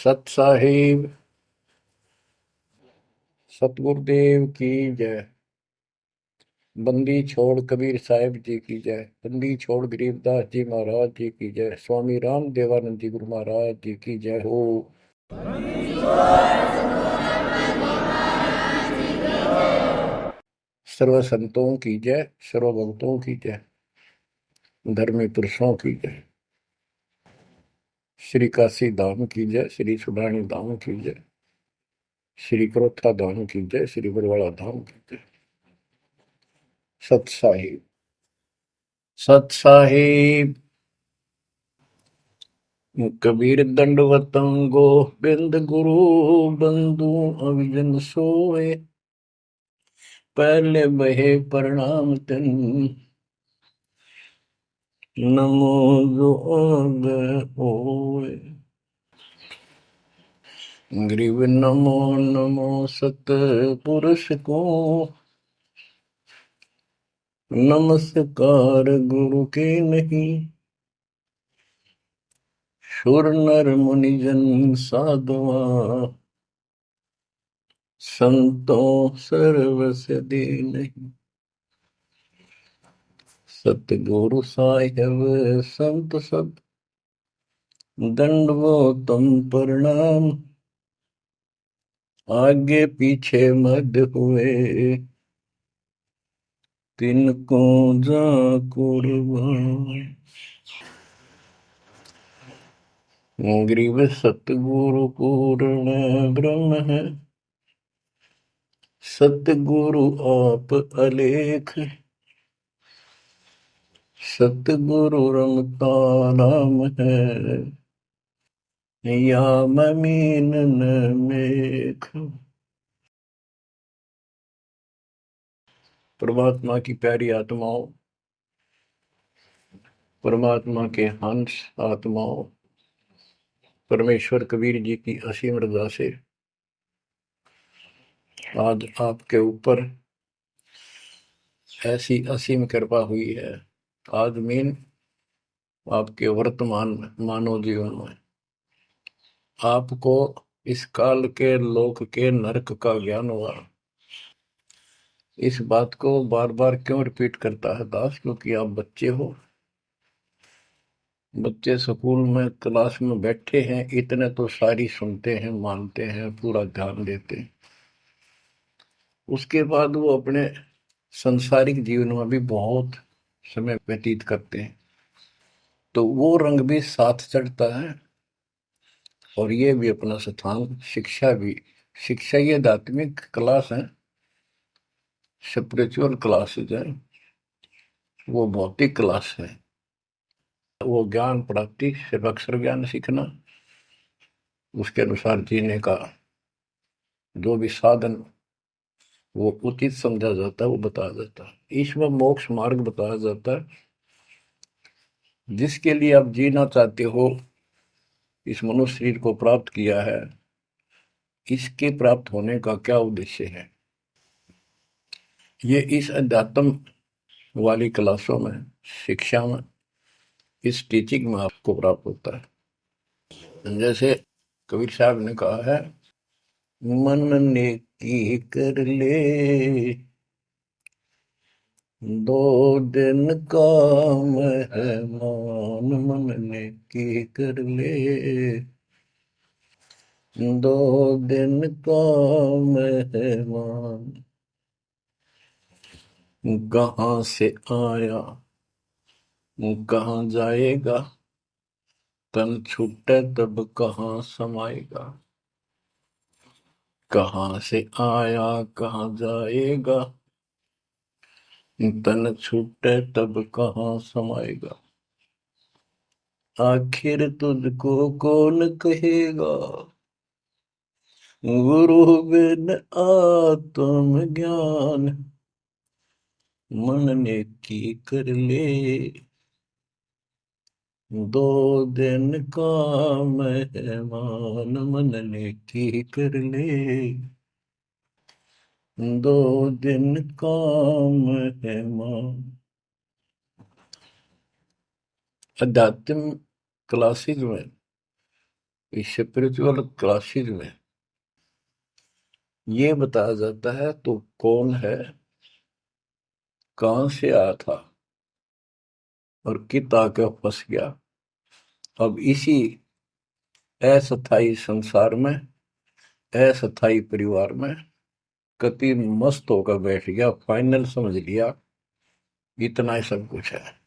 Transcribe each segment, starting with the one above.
सत साहिब सतगुरुदेव की जय। बंदी छोड़ कबीर साहिब जी की जय। बंदी छोड़ गरीबदास जी महाराज जी की जय। स्वामी राम देवानंद जी गुरु महाराज जी की जय हो। सर्व संतों की जय, सर्व भक्तों की जय, धर्मी पुरुषों की जय। श्री काशी धाम की जय, श्री सुडानी धाम की जय, श्री क्रोथा धाम की जय, श्री बरवाड़ा धाम की जय। सत साहिब सत साहिब कबीर दंडवतम गोबिंद गुरु बंधु अविजन सोए। पहले बहे प्रणाम तिन नमो जोग होए। ग्रीव नमो नमो सत पुरुष को नमस्कार गुरु के नहीं। सुर नर मुनि जन साधुआ संतों सर्वस दे नहीं। सतगुरु साहिब संत सब दंडवतम प्रणाम। आगे पीछे मद हुए तिनको जा कुर्बान। ग्रीव सतगुरु पूर्ण ब्रह्म है। सतगुरु आप अलेख। सतगुरु रमता नाम है। या ममीन न मेख। परमात्मा की प्यारी आत्माओं, परमात्मा के हंस आत्माओं, परमेश्वर कबीर जी की असीम रजा से आज आपके ऊपर ऐसी असीम कृपा हुई है। आज मीन आपके वर्तमान मानव जीवन में आपको इस काल के लोक के नरक का ज्ञान हुआ। इस बात को बार बार क्यों रिपीट करता है दास? क्योंकि आप बच्चे हो। बच्चे स्कूल में क्लास में बैठे हैं, इतने तो सारी सुनते हैं, मानते हैं, पूरा ध्यान देते हैं। उसके बाद वो अपने संसारिक जीवन में भी बहुत समय व्यतीत करते हैं, तो वो रंग भी साथ चढ़ता है। और ये भी अपना स्थान, शिक्षा भी। शिक्षा ये आध्यात्मिक क्लास है, स्पिरिचुअल क्लासेज है, वो भौतिक क्लास है। वो ज्ञान प्राप्ति सिर्फ अक्षर ज्ञान सीखना, उसके अनुसार जीने का जो भी साधन वो उचित समझा जाता है वो बताया जाता है। ईश्वर मोक्ष मार्ग बताया जाता है, जिसके लिए आप जीना चाहते हो, इस मनुष्य शरीर को प्राप्त किया है, इसके प्राप्त होने का क्या उद्देश्य है, ये इस अध्यात्म वाली क्लासों में, शिक्षा में, इस टीचिंग में आपको प्राप्त होता है। जैसे कबीर साहब ने कहा है, मन ने की कर ले दो दिन काम है मान। मन ने की कर ले दो दिन काम है मान। कहाँ से आया कहाँ जाएगा, तन छूटे तब कहाँ समाएगा। कहाँ से आया कहाँ जाएगा, तन छूटे तब कहाँ समाएगा। आखिर तुझको कौन कहेगा, गुरु बिन आत्म ज्ञान। मन ने की कर ले दो दिन काम है मान। मन ने की कर ले दो दिन काम है मान। अध्यात्म क्लासेज में इस स्पिरिचुअल क्लासेज में ये बताया जाता है तो कौन है, कहां से आया था और कित आके फंस गया। अब इसी अस्थाई संसार में, अस्थाई परिवार में कति मस्त होकर बैठ गया, फाइनल समझ लिया इतना ही सब कुछ है।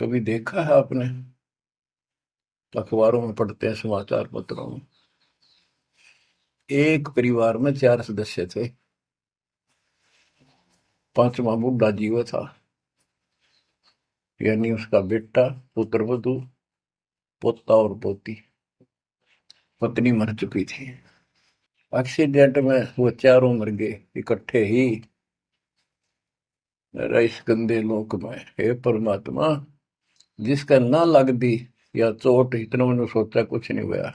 कभी देखा है आपने, अखबारों में पढ़ते हैं, समाचार पत्रों में, एक परिवार में 4 सदस्य थे, पांचवा बुढ़ा जीव था, यानी उसका बेटा, पुत्र वधू, पोता और पोती। पत्नी मर चुकी थी। एक्सीडेंट में वो चारों मर गए इकट्ठे ही। इस गंदे लोक में हे परमात्मा, जिसका ना लग दी या चोट, इतना मैंने सोचा कुछ नहीं हुआ।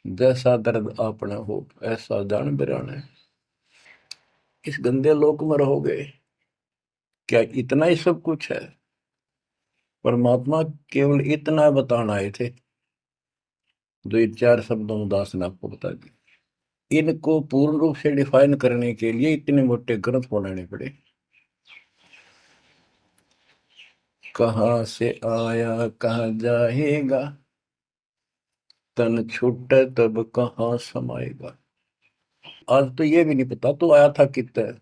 जैसा दर्द आपने हो ऐसा जान बिराने, इस गंदे लोक में रहोगे, क्या इतना ही सब कुछ है? परमात्मा केवल इतना बताना आए थे, जो ये 4 शब्दों में दास ने आपको बता दी। इनको पूर्ण रूप से डिफाइन करने के लिए इतने मोटे ग्रंथ बनाने पड़े। कहाँ से आया कहाँ जाएगा, तन छूट तब कहाँ समाएगा। आज तो ये भी नहीं पता तो आया था कितना।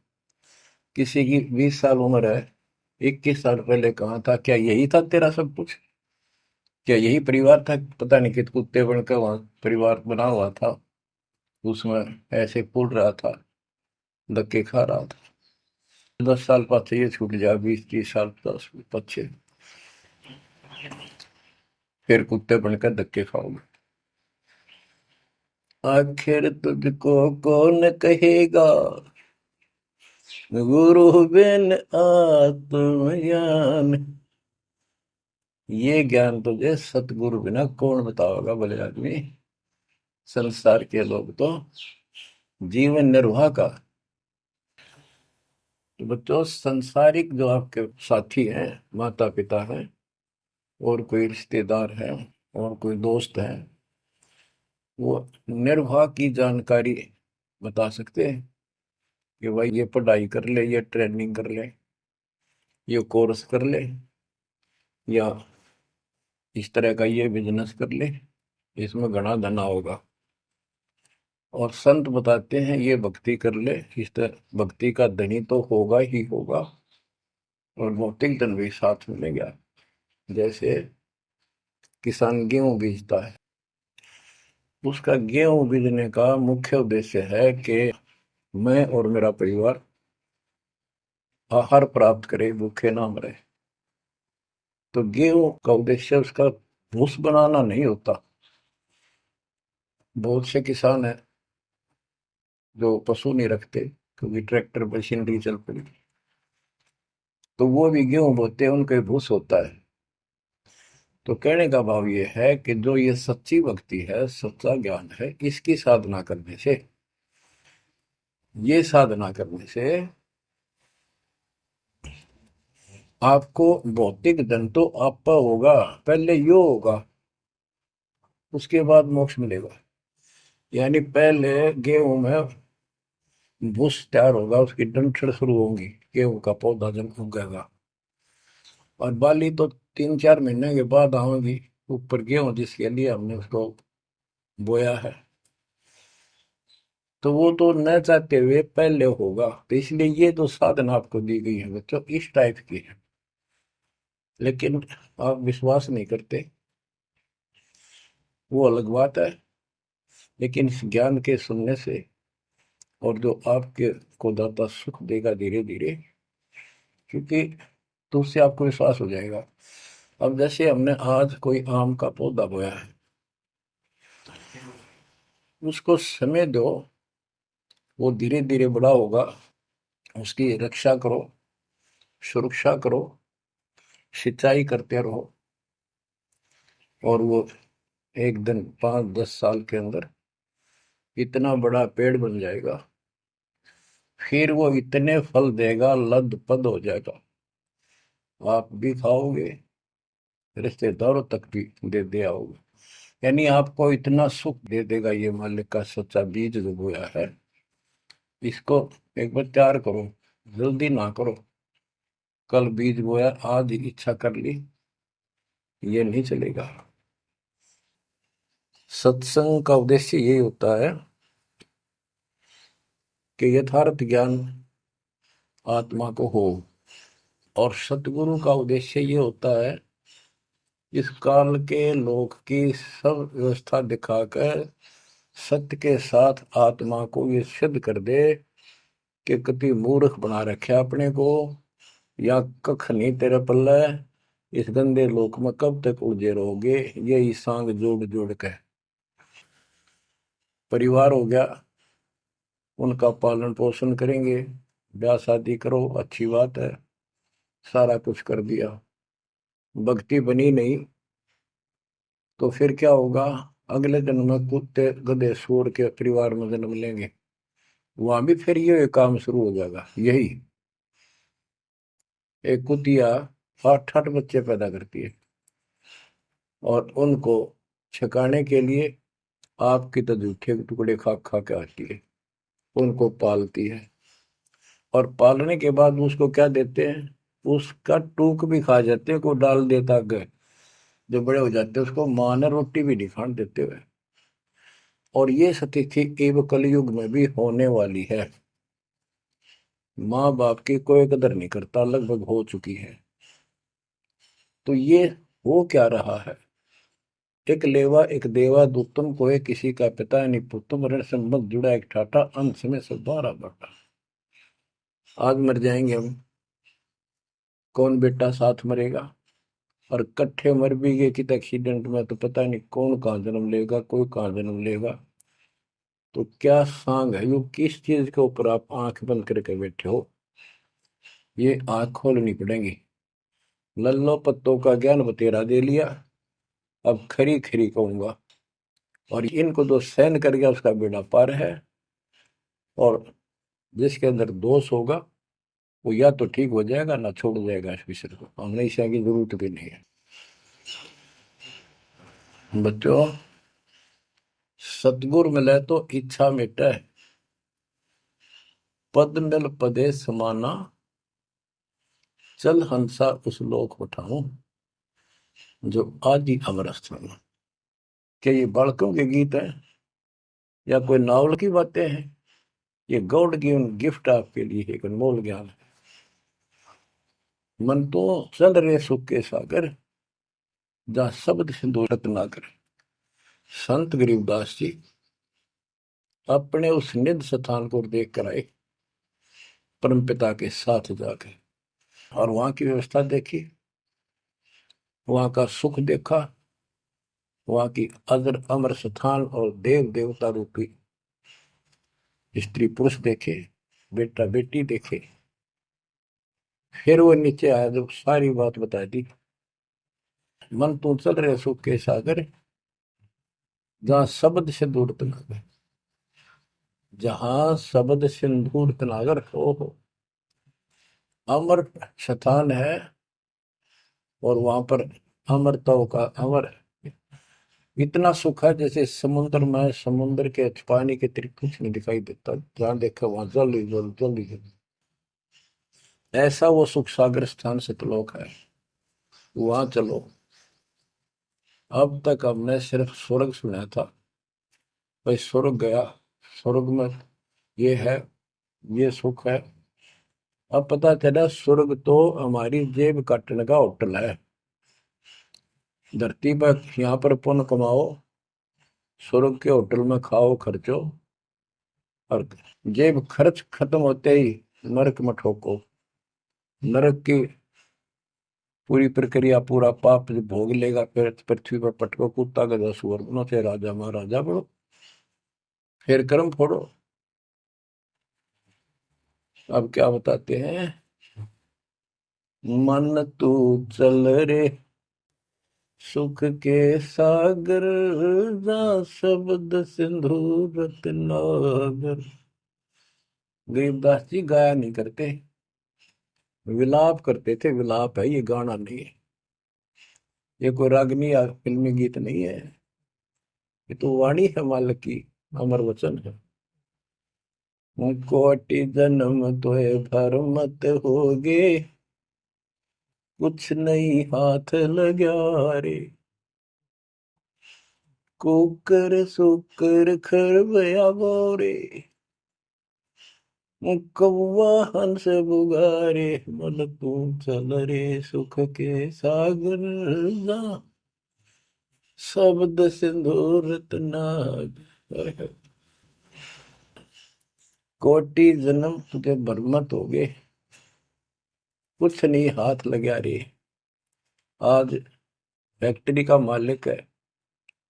किसी की 20 साल उम्र है, 21 साल पहले कहाँ था? क्या यही था तेरा सब कुछ? क्या यही परिवार था? पता नहीं कित कुत्ते बनकर वहां परिवार बना हुआ था, उसमें ऐसे पुल रहा था, धक्के खा रहा था। 10 साल पाछे ये छूट जाए, 20-30 साल 10 पीछे, फिर कुत्ते बनकर धक्के खाओगे। आखिर तुझको कौन कहेगा, गुरु बिन आत्मज्ञान। ये ज्ञान तुझे सतगुरु बिना कौन बताओगा भले आदमी। संसार के लोग तो जीवन निर्वाह का, तो बच्चों संसारिक जो आपके साथी हैं, माता पिता हैं, और कोई रिश्तेदार हैं, और कोई दोस्त हैं, वो निर्वाह की जानकारी बता सकते हैं कि भाई ये पढ़ाई कर ले, ये ट्रेनिंग कर ले, ये कोर्स कर ले, या इस तरह का ये बिजनेस कर ले, इसमें घना धना होगा। और संत बताते हैं ये भक्ति कर ले, इस तरह भक्ति का धनी तो होगा ही होगा, और भौतिक धन भी साथ मिलेगा। जैसे किसान गेहूं बीजता है, उसका गेहूं बीजने का मुख्य उद्देश्य है कि मैं और मेरा परिवार आहार प्राप्त करे, भूखे ना मरे। तो गेहूं का उद्देश्य उसका भूस बनाना नहीं होता। बहुत से किसान है जो पशु नहीं रखते, क्योंकि ट्रैक्टर मशीनरी चल पड़ी, तो वो भी गेहूं बोते हैं, उनका भूस होता है। तो कहने का भाव ये है कि जो ये सच्ची भक्ति है, सच्चा ज्ञान है, इसकी साधना करने से, ये साधना करने से आपको भौतिक धन तो आपका होगा, पहले यो होगा, उसके बाद मोक्ष मिलेगा। यानी पहले गेहूं में भूस तैयार होगा, उसकी डंठल शुरू होगी, गेहूं का पौधा जब उगेगा, और बाली तो 3-4 महीने के बाद आएगी ऊपर, गेहूं जिसके लिए हमने उसको बोया है। तो वो तो न चाहते हुए पहले होगा। तो इसलिए ये जो साधना आपको दी गई है बच्चों, इस टाइप की है, लेकिन आप विश्वास नहीं करते, वो अलग बात है। लेकिन इस ज्ञान के सुनने से, और जो आपके को दाता सुख देगा धीरे धीरे, क्योंकि तो उससे आपको विश्वास हो जाएगा। अब जैसे हमने आज कोई आम का पौधा बोया है, उसको समय दो, वो धीरे धीरे बड़ा होगा, उसकी रक्षा करो, सुरक्षा करो, सिंचाई करते रहो, और वो एक दिन 5-10 साल के अंदर इतना बड़ा पेड़ बन जाएगा। फिर वो इतने फल देगा, लद पद हो जाएगा, आप भी खाओगे, रिश्तेदारों तक भी दे दे आओगे। यानी आपको इतना सुख दे देगा ये मालिक का सच्चा बीज जो बोया है, इसको एक बार तैयार करो, जल्दी ना करो। कल बीज बोया, आज इच्छा कर ली, ये नहीं चलेगा। सत्संग का उद्देश्य यही होता है कि यथार्थ ज्ञान आत्मा को हो, और सतगुरु का उद्देश्य ये होता है इस काल के लोक की सब व्यवस्था दिखाकर सत्य के साथ आत्मा को ये सिद्ध कर दे कि कति मूर्ख बना रखे अपने को, या कख नहीं तेरे पल्ले, इस गंदे लोक में कब तक उलझे रहोगे। यही सांग जोड़ जोड़ के परिवार हो गया, उनका पालन पोषण करेंगे, ब्याह शादी करो, अच्छी बात है, सारा कुछ कर दिया, भक्ति बनी नहीं तो फिर क्या होगा? अगले जन्म में कुत्ते गधे सूअर के परिवार में जन्म लेंगे, वहां भी फिर ये काम शुरू हो जाएगा। यही एक कुतिया 8-8 बच्चे पैदा करती है, और उनको छकाने के लिए आपकी तो जूठे टुकड़े खा खा के आती है, उनको पालती है, और पालने के बाद उसको क्या देते हैं? उसका टूक भी खा जाते हैं, को डाल देता है। जो बड़े हो जाते हैं उसको मां ने रोटी भी नहीं खाने देते हुए। और ये स्थिति एवं कलयुग में भी होने वाली है। माँ बाप की कोई कदर नहीं करता, लगभग हो चुकी है। तो ये हो क्या रहा है? एक लेवा एक देवा दूतम को है, किसी का पिता नहीं पुतम, ऋण संबंध जुड़ा एक ठाटा, अंत में सब बारा बाटा। आज मर जाएंगे हम, कौन बेटा साथ मरेगा? और कट्ठे मर भी गए कित एक्सीडेंट में तो पता नहीं कौन कहाँ जन्म लेगा, कोई कहाँ जन्म लेगा। तो क्या सांग है, यो किस चीज के ऊपर आप आंख बंद करके बैठे हो? ये आंख खोलनी पड़ेगी। लल्लो पत्तों का ज्ञान बतेरा दे लिया, अब खरी खरी कहूंगा। और इनको जो सहन कर गया उसका बेड़ा पार है, और जिसके अंदर दोष होगा वो या तो ठीक हो जाएगा ना छोड़ जाएगा इस विषय को। हमने ईशा की जरूरत भी नहीं है। बच्चों, सतगुर मिले तो इच्छा मिटे, पद मिल पदे समाना, चल हंसा उस लोक उठाऊं जो आदि अमर स्थान। क्या ये बालकों के गीत है या कोई नावल की बातें हैं? ये गॉड गिवन गिफ्ट आपके लिए एक अनमोल ज्ञान है। मन तो चल रहे सुख के सागर, जहां शब्द सिंधु रत्नाकर। संत गरीबदास जी अपने उस निध स्थान को देख कर आए, परम पिता के साथ जाकर, और वहां की व्यवस्था देखी, वहां का सुख देखा, वहां की अजर अमर स्थान और देव देवता रूपी स्त्री पुरुष देखे, बेटा बेटी देखे। फिर वो नीचे आया, जब सारी बात बता दी। मन तू चल रहे सुख के सागर, जहां शब्द से दूर तनागर, जहां शब्द सिंदूर तनागर हो अमर स्थान है। और वहां पर अमरताओं का अमर इतना सुख है, जैसे समुद्र में समुद्र के पानी के अतिरिक्त कुछ नहीं दिखाई देता, जहां देखा वहां जल ही जल, जल ही जल। ऐसा वो सुख सागर स्थान सतलोक है, वहां चलो। अब तक हमने सिर्फ स्वर्ग सुना था, भाई स्वर्ग गया, स्वर्ग में ये है, ये सुख है। अब पता चला स्वर्ग तो हमारी जेब काटने का होटल है। धरती पर यहाँ पर पुण्य कमाओ, स्वर्ग के होटल में खाओ खर्चो, और जेब खर्च खत्म होते ही नरक में ठोको। नरक की पूरी प्रक्रिया, पूरा पाप जो भोग लेगा, फिर पृथ्वी पर पटको, कुत्ता गधा सुअर बनो, से राजा महाराजा बनो, फिर कर्म फोड़ो। अब क्या बताते हैं? मन तू चल रे सुख के सागर, जा शब्द सिंधु रत्नागर। गरीबदास जी गाया नहीं करते, विलाप करते थे। विलाप है, ये गाना नहीं है, ये कोई रागनी या फिल्मी गीत नहीं है। ये तो वाणी है मालिक की, अमर वचन है। कोटि जन्म तोय भर मत होगे, कुछ नहीं हाथ लगा रे। कुकर सुकर खर बया बोरे, कौवा हंस बुगारे, मन तू चल रे सुख के सागर जा, शब्द सिंदूर नाग। कोटि जन्म तुझे बरमत हो गए, कुछ नहीं हाथ लगा रे। आज फैक्ट्री का मालिक है,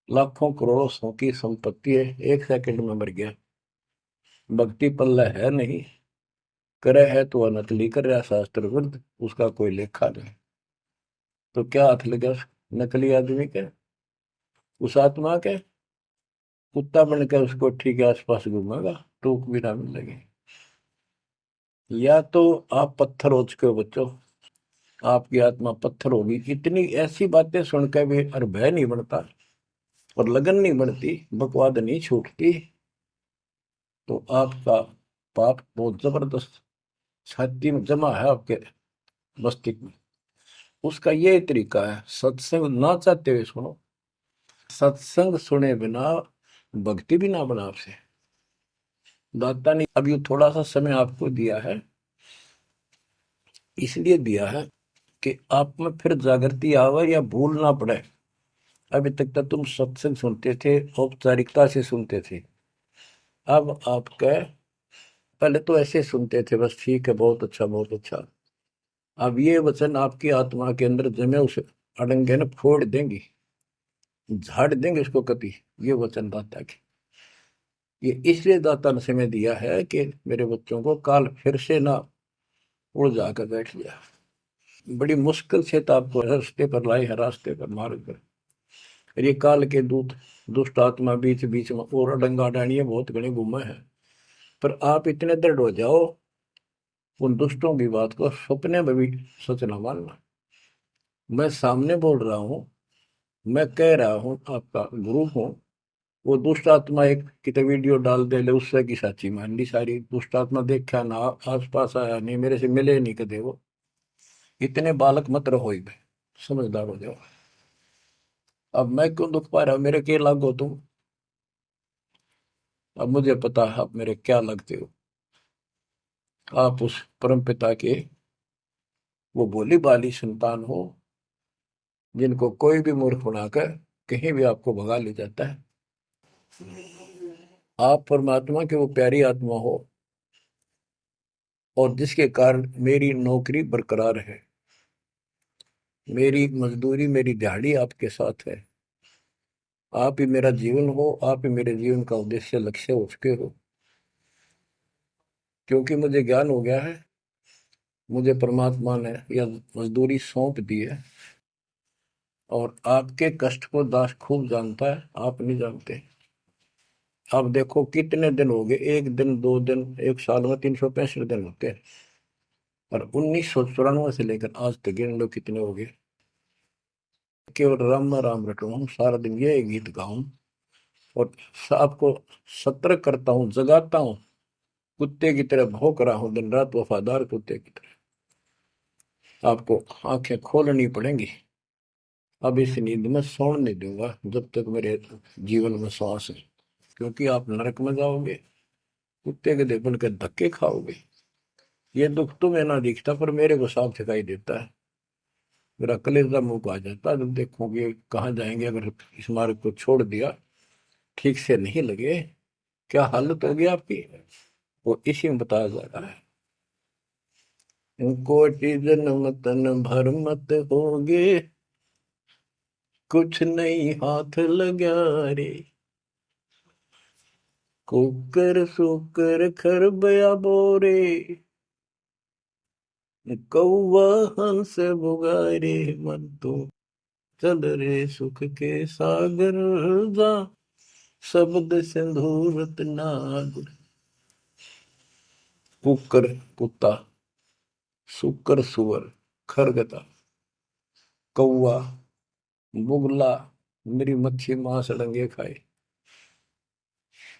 लाखों करोड़ों सौ की संपत्ति है, एक सेकंड में मर गया। भक्ति पल्ला है नहीं, करे है तो वह नकली कर रहा शास्त्र विरुद्ध, उसका कोई लेखा नहीं। तो क्या हाथ लगा उस नकली आदमी के, उस आत्मा के? कुत्ता बन के उसको ठीक है आसपास घूमेगा, टूक भी ना मिलेगी। या तो आप पत्थर हो चुके हो बच्चों, आपकी आत्मा पत्थर होगी। इतनी ऐसी बातें सुनकर भी और भय नहीं बनता और लगन नहीं बढ़ती, बकवाद नहीं छूटती, तो आपका पाप बहुत जबरदस्त छाती में जमा है आपके मस्तिष्क में। उसका ये तरीका है, सत्संग ना चाहते हुए सुनो। सत्संग सुने बिना भक्ति भी ना बना आपसे। दाता ने अब ये थोड़ा सा समय आपको दिया है, इसलिए दिया है कि आप में फिर जागृति आवे या भूल ना पड़े। अभी तक तो तुम सत्संग सुनते थे, औपचारिकता से सुनते थे। अब आपका पहले तो ऐसे सुनते थे, बस ठीक है, बहुत अच्छा बहुत अच्छा। अब ये वचन आपकी आत्मा के अंदर जमे, उस अड़ंगे ने फोड़ देंगी, झाड़ देंगे उसको कति। ये वचन दाता के, ये इसलिए दाता ने समय दिया है कि मेरे बच्चों को काल फिर से ना उड़ जाकर बैठ गया। बड़ी मुश्किल से तो आपको रास्ते पर लाए हैं, रास्ते पर मार्ग पर। और ये काल के दूत दुष्ट आत्मा बीच बीच में और अडंगा डाणिए बहुत घने घूमे हैं। पर आप इतने दृढ़ हो जाओ, उन दुष्टों की बात को सपने में भी सच न मानना। मैं सामने बोल रहा हूँ, मैं कह रहा हूँ, आपका गुरु हूँ। वो दुष्ट आत्मा एक कितने वीडियो डाल दे ले, उससे की साची मान ली सारी। दुष्ट आत्मा देखा ना, आस पास आया नहीं, मेरे से मिले नहीं कदे वो। इतने बालक मत रहो, ही समझदार हो जाओ। अब मैं क्यों दुख पा रहा हूं, मेरे के लागो तुम। अब मुझे पता है आप मेरे क्या लगते हो। आप उस परम पिता के वो भोली भाली संतान हो, जिनको कोई भी मूर्ख बनाकर कहीं भी आपको भगा ले जाता है। आप परमात्मा के वो प्यारी आत्मा हो, और जिसके कारण मेरी नौकरी बरकरार है, मेरी मजदूरी मेरी दिहाड़ी आपके साथ है। आप ही मेरा जीवन हो, आप ही मेरे जीवन का उद्देश्य लक्ष्य हो चुके हो। क्योंकि मुझे ज्ञान हो गया है, मुझे परमात्मा ने यह मजदूरी सौंप दी है। और आपके कष्ट को दास खूब जानता है, आप नहीं जानते। आप देखो कितने दिन हो गए, एक दिन दो दिन, एक साल में 365 दिन होते हैं। और 1994 से लेकर आज तक गिन लो कितने हो गए। केवल राम राम रटूं, सारा दिन ये गीत गाऊं और आपको सतर्क करता हूँ, जगाता हूँ। कुत्ते की तरह भौंक रहा हूँ दिन रात, वफादार कुत्ते की तरह। आपको आंखें खोलनी पड़ेंगी। अब इस नींद में सोने नहीं दूंगा जब तक मेरे जीवन में सांस है। क्योंकि आप नरक में जाओगे, कुत्ते के बन के धक्के खाओगे। ये दुख तुम्हें ना दिखता, पर मेरे को साफ दिखाई देता है। मेरा कलेजा मुंह को आ जाता है जब देखोगे कहाँ जाएंगे। अगर इस मार्ग को छोड़ दिया, ठीक से नहीं लगे, क्या हालत होगी आपकी, वो इसी में बताया जा रहा है। कोटि जन्म तन भर मत होगे, कुछ नहीं हाथ लगा रे। कुकर सुकर खर बया बोरे, कौवा हंस बुगारे, मन तो चल रे सुख के सागर जा, शब्द सिंधूरत नाग। कुकर कुत्ता, सुकर सुअर, खरगता, कौवा, बुगला, मेरी मच्छी मांस अड़ंगे खाए।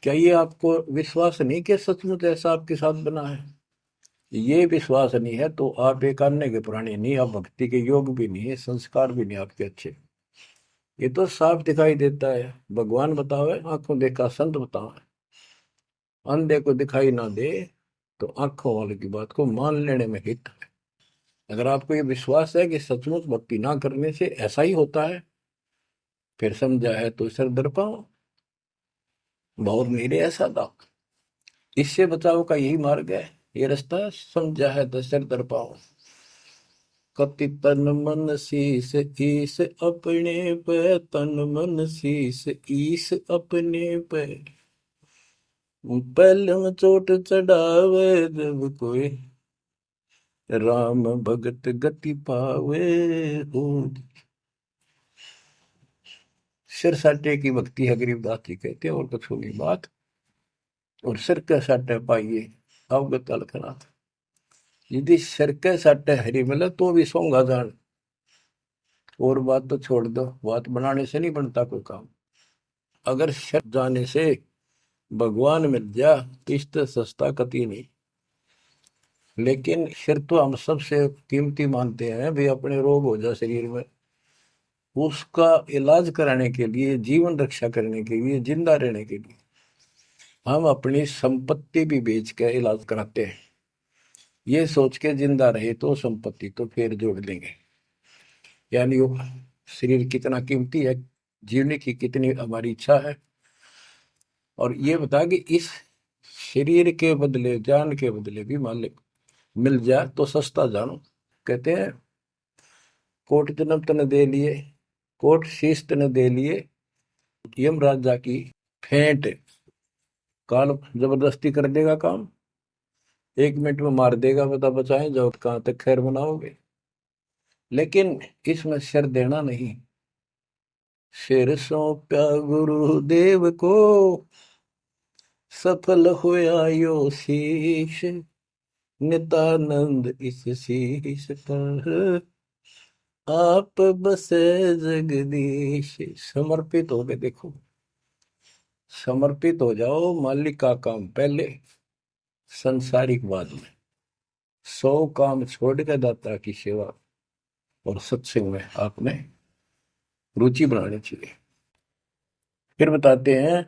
क्या ये आपको विश्वास नहीं कि सचमुच ऐसा आपके साथ बना है? ये विश्वास नहीं है तो आप एक अन्य के पुराने नहीं, आप भक्ति के योग भी नहीं है, संस्कार भी नहीं आपके अच्छे। ये तो साफ दिखाई देता है। भगवान बतावे, आंखों देखा संत बतावे। अंधे को दिखाई ना दे तो आंखों वाले की बात को मान लेने में हित है। अगर आपको ये विश्वास है कि सचमुच भक्ति ना करने से ऐसा ही होता है, फिर समझा है तो सर दर पाओ, बहुत मेरे ऐसा था। इससे बचाव का यही मार्ग है, ये रास्ता। समझा है तो सर दर पाओ। कति तन मन शीस ईस अपने पे, तन मन शीस ईस अपने पे। पहले में चोट चढ़ावे जब कोई, राम भगत गति पावे हो। सिर साटे की भक्ति है, गरीबदास जी कहते हैं, और कुछ होगी बात। और सिर के साटे पाइए अवगत अलखनाथ। यदि सिर के साटे हरी मिले तो भी सोंगा जान। और बात तो छोड़ दो, बात बनाने से नहीं बनता कोई काम। अगर सिर जाने से भगवान मिल जा, इससे सस्ता कति नहीं। लेकिन सिर तो हम सबसे कीमती मानते हैं भी। अपने रोग हो जाए शरीर में, उसका इलाज कराने के लिए, जीवन रक्षा करने के लिए, जिंदा रहने के लिए हम अपनी संपत्ति भी बेच के इलाज कराते हैं। ये सोच के जिंदा रहे तो संपत्ति तो फिर जोड़ देंगे। यानी वो शरीर कितना कीमती है, जीने की कितनी हमारी इच्छा है। और ये बता कि इस शरीर के बदले, जान के बदले भी मालिक मिल जाए तो सस्ता जानो। कहते हैं कोट जन्म तन दे लिए, कोट शीश तन दे लिए, यम राजा की फेंट। काल जबरदस्ती कर देगा काम, 1 मिनट में मार देगा, बता बचाएं जाओ कहां तक खैर बनाओगे। लेकिन इसमें सिर देना नहीं। सिर सौंप्या गुरुदेव को, सफल हुआ यो शीश। नितानंद इस शीश पर, आप बसे जगदीश। समर्पित हो गए, देखो समर्पित हो जाओ। मालिक का काम पहले, संसारिक बाद में। 100 काम छोड़ के दाता की सेवा और सत्संग में आपने रुचि बनानी चाहिए। फिर बताते हैं,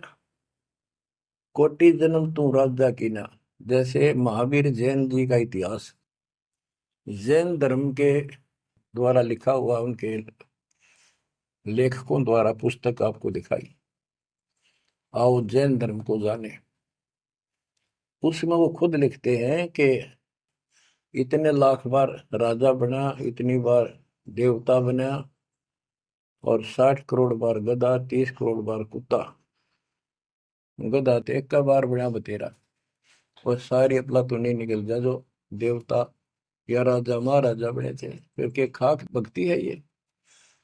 कोटि जन्म तू राजा की ना। जैसे महावीर जैन जी का इतिहास जैन धर्म के द्वारा लिखा हुआ, उनके लेखकों द्वारा पुस्तक आपको दिखाई। आओ जैन धर्म को जाने। उसमें वो खुद लिखते हैं कि इतने लाख बार राजा बना, इतनी बार देवता बना, और 60 करोड़ बार गधा, 30 करोड़ बार कुत्ता। गधा तो एक का बार बना बतेरा। और सारी अपला तो नहीं निकल जा जो देवता या राजा महाराजा बने थे, क्योंकि खाक भक्ति है ये।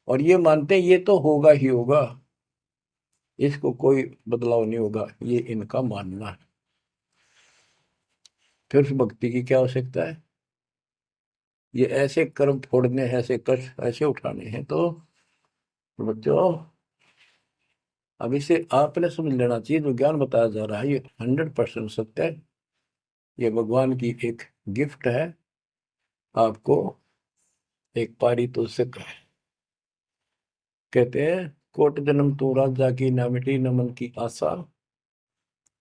और ये मानते हैं ये तो होगा ही होगा, इसको कोई बदलाव नहीं होगा, ये इनका मानना है। फिर उस भक्ति की क्या आवश्यकता है? ये ऐसे कर्म फोड़ने हैं, ऐसे कष्ट ऐसे उठाने हैं। तो बच्चों, अब इसे आपने समझ लेना चाहिए, जो ज्ञान बताया जा रहा है ये 100% सत्य है। ये भगवान की एक गिफ्ट है आपको, एक पारितोषिक है। कहते हैं कोट जन्म तू राजा की, ना मिटी न मन की आशा।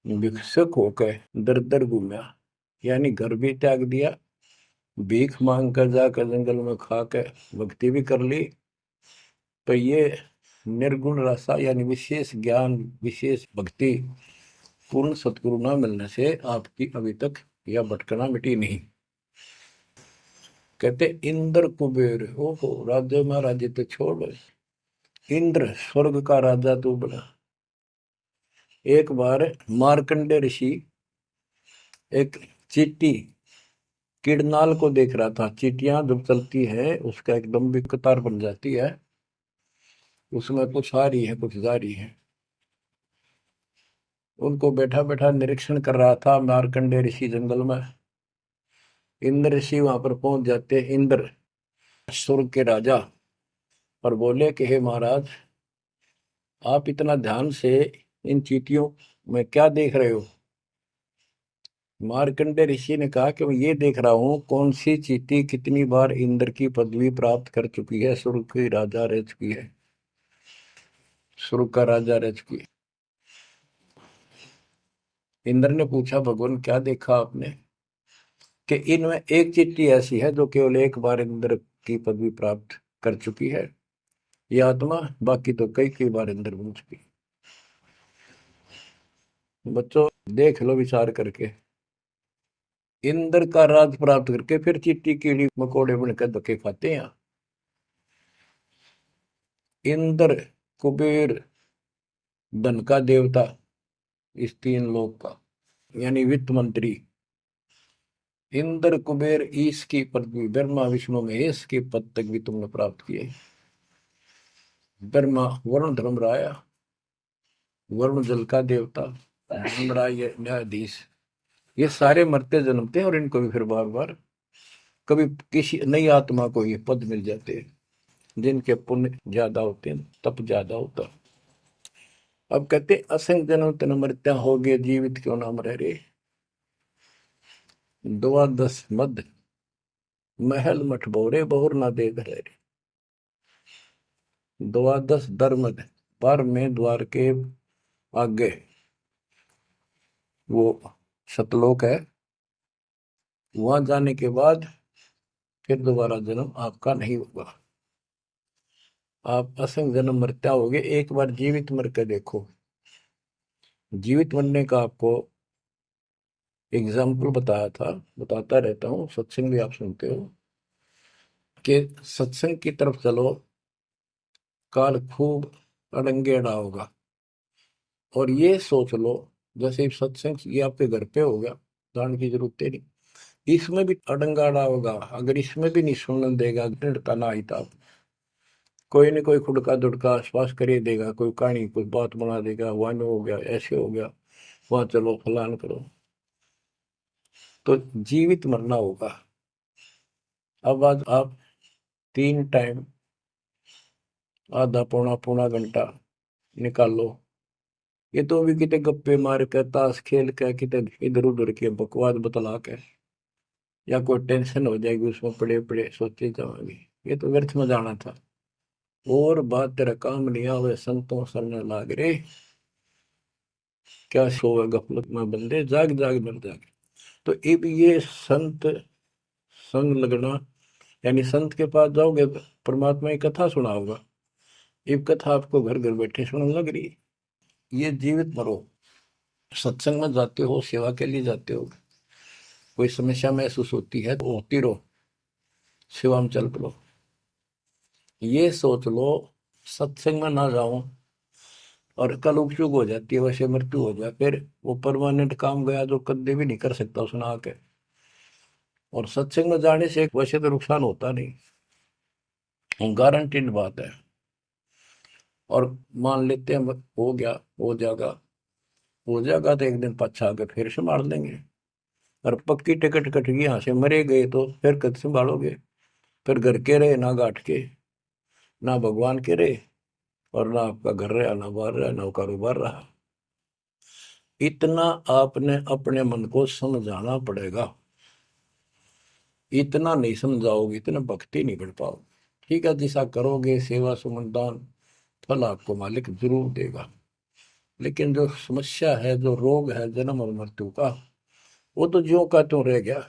भिक्षुक होकर दर दर घूमया, यानी घर भी त्याग दिया, भीख मांग कर जाकर जंगल में खा के भक्ति भी कर ली। तो ये निर्गुण रसा यानी विशेष ज्ञान, विशेष भक्ति, पूर्ण सतगुरु न मिलने से आपकी अभी तक यह भटकना मिटी नहीं। कहते इंद्र कुबेर, ओहो राज्य महाराजे तो छोड़, इंद्र स्वर्ग का राजा तू बना। एक बार मार्कंडे ऋषि एक चींटी किड़नाल को देख रहा था। चींटियां जब चलती है उसका एक लंबी कतार बन जाती है, उसमें कुछ आ रही है कुछ जा रही है। उनको बैठा बैठा निरीक्षण कर रहा था मार्कंडे ऋषि जंगल में। इंद्र ऋषि वहां पर पहुंच जाते, इंद्र स्वर्ग के राजा, और बोले कि हे महाराज, आप इतना ध्यान से इन चींटियों में क्या देख रहे हो? मार्कंडे ऋषि ने कहा कि मैं ये देख रहा हूँ कौन सी चींटी कितनी बार इंद्र की पदवी प्राप्त कर चुकी है, स्वर्ग की राजा रह चुकी है, स्वर्ग का राजा रह चुकी है। इंद्र ने पूछा, भगवान क्या देखा आपने? कि इनमें एक चींटी ऐसी है जो केवल एक बार इंद्र की पदवी प्राप्त कर चुकी है, ये आत्मा, बाकी तो कई कई बार इंद्र बन चुकी है। बच्चों देख लो विचार करके, इंद्र का राज प्राप्त करके फिर चींटी कीड़ी मकोड़े बनकर धक्के खाते हैं। इंद्र, कुबेर, धन का देवता, इस तीन लोक का, यानी वित्त मंत्री, इंद्र कुबेर ईश की पदवी, ब्रह्मा विष्णु महेश के पद तक भी तुमने प्राप्त किए। ब्रह्मा वरुण धर्मराया, वरुण जल का देवता, धर्मराय न्यायाधीश, ये सारे मरते जन्मते हैं और इनको भी फिर बार बार कभी किसी नई आत्मा को ये पद मिल जाते हैं जिनके पुण्य ज्यादा होते हैं, तप ज्यादा होता। अब कहते असंग जन्म तन मृत्या हो गए, जीवित क्यों नाम रह रे। द्वादश मद महल मठ बोरे, बहुर ना दे घर रे। द्वादश दरमद, पर में द्वार के आगे वो सतलोक है, वहां जाने के बाद फिर दोबारा जन्म आपका नहीं होगा। आप असंग जन्म मरता होगे, एक बार जीवित मर के देखो। जीवित मरने का आपको एग्जाम्पल बताया था, बताता रहता हूँ, सत्संग भी आप सुनते हो, कि सत्संग की तरफ चलो, काल खूब अड़ंगेड़ा होगा। और ये सोच लो जैसे सत्संग ये आपके घर पे हो गया, जान की जरूरत नहीं, इसमें भी अड़ंगाड़ा होगा। अगर इसमें भी नहीं सुनने देगा, दृढ़ता ना आई था, कोई न कोई खुड़का दुड़का आसपास कर ही देगा, कोई कहानी कोई बात बना देगा, वहां हो गया, ऐसे हो गया, वहां चलो फलान करो, तो जीवित मरना होगा। अब आज आप 3 टाइम आधा पौना पौना घंटा निकालो, ये तो भी कितने गप्पे मार के, ताश खेल के, कितने इधर उधर के बकवास बतला के, या कोई टेंशन हो जाएगी उसमें पड़े पड़े सोचे जाओगे, ये तो व्यर्थ में जाना था। और बात तेरा काम नहीं आवे, संतों सरने लाग रे, क्या सोवे गफलत में बंदे, जाग जाग मर जाग। तो अब ये संत संग लगना, यानी संत के पास जाओगे परमात्मा की कथा सुना होगा, ये कथा आपको घर घर बैठे सुनने लग रही है। ये जीवित मरो, सत्संग में जाते हो, सेवा के लिए जाते हो, कोई समस्या महसूस होती है तो होती रहो, सेवा में चल पड़ो। ये सोच लो सत्संग में ना जाऊं और कल उपयोग हो जाती है, वैसे मृत्यु हो जाए, फिर वो परमानेंट काम गया जो कभी भी नहीं कर सकता सुना के। और सत्संग में जाने से वैसे तो नुकसान होता नहीं, गारंटीड बात है। और मान लेते हैं हो गया, हो जाएगा, हो जाएगा तो एक दिन पाछा आके फिर संभाल लेंगे। और पक्की टिकट कट गई, यहाँ से मरे गए तो फिर कद संभालोगे? फिर घर के रहे ना घाट के, ना भगवान के रहे, और ना आपका घर रहा, ना बाहर रहा, ना कारोबार रहा। इतना आपने अपने मन को समझाना पड़ेगा, इतना नहीं समझाओगे इतना भक्ति नहीं कर पाओगे। ठीक है, जैसा करोगे सेवा सुमन दान, फल आपको मालिक जरूर देगा। लेकिन जो समस्या है, जो रोग है जन्म और मृत्यु का, वो तो ज्यों का त्यों रह गया।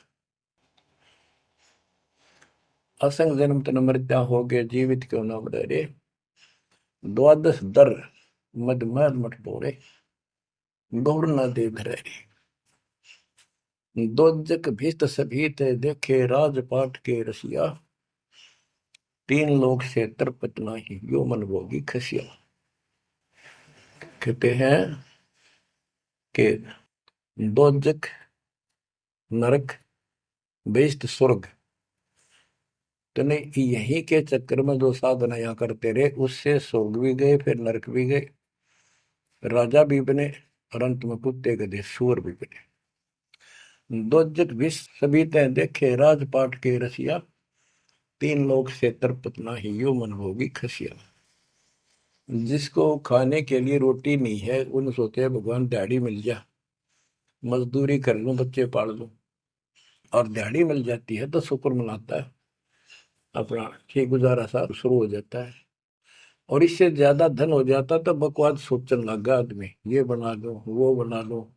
असंग जन्म तन मृत्या हो गए, जीवित क्यों नाम रह रे। द्वादश दर मद मद मठ बोरे, गौर न दे धरे। दोजक भीत सभीत देखे, राजपाट के रसिया, तीन लोग से तरपत नाही, यो मन भोगी खसिया। कहते हैं कि दोजक नरक बेस्ट स्वर्ग, तो नहीं यही के चक्कर में जो साधना यहाँ करते रहे, उससे स्वर्ग भी गए, फिर नरक भी गए, राजा भी बने, और अंत में कुत्ते गधे सूअर भी बने। दोजक विष सभी तय देखे, राजपाट के रसिया, तीन लोग से तरपत नाही, यो मन भोगी खसिया। जिसको खाने के लिए रोटी नहीं है उन सोचते हैं भगवान दिहाड़ी मिल जा, मजदूरी कर लूं, बच्चे पाल लूं, और दिहाड़ी मिल जाती है तो शुक्र मनाता है, अपना ठीक गुजारा सा शुरू हो जाता है। और इससे ज्यादा धन हो जाता तो बकवास सोचने लगा आदमी, ये बना लो, वो बना लो,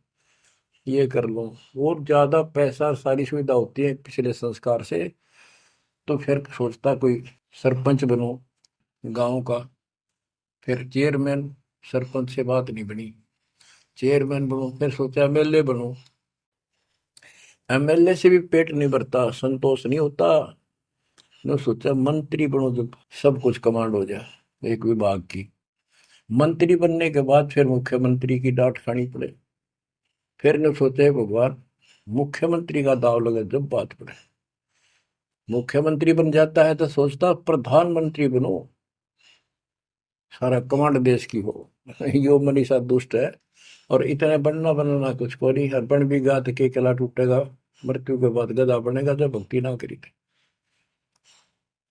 ये कर लो। और ज्यादा पैसा सारी सुविधा होती है पिछले संस्कार से, तो फिर सोचता कोई सरपंच बनो गांव का, फिर चेयरमैन, सरपंच से बात नहीं बनी, चेयरमैन बनो, फिर सोचा एमएलए बनो, एमएलए से भी पेट नहीं भरता, संतोष नहीं होता, ने सोचा मंत्री बनो, जब सब कुछ कमांड हो जाए एक विभाग की। मंत्री बनने के बाद फिर मुख्यमंत्री की डांट खानी पड़े, फिर ने सोचा भगवान मुख्यमंत्री का दाव लगे जब बात पड़े। मुख्यमंत्री बन जाता है तो सोचता प्रधानमंत्री बनो, सारा कमांड देश की हो। यो मनीषा दुष्ट है, और इतने बनना बनना कुछ को नहीं, हर बन भी गा तो के किला टूटेगा, मृत्यु के बाद गधा बनेगा जब भक्ति ना करी थी।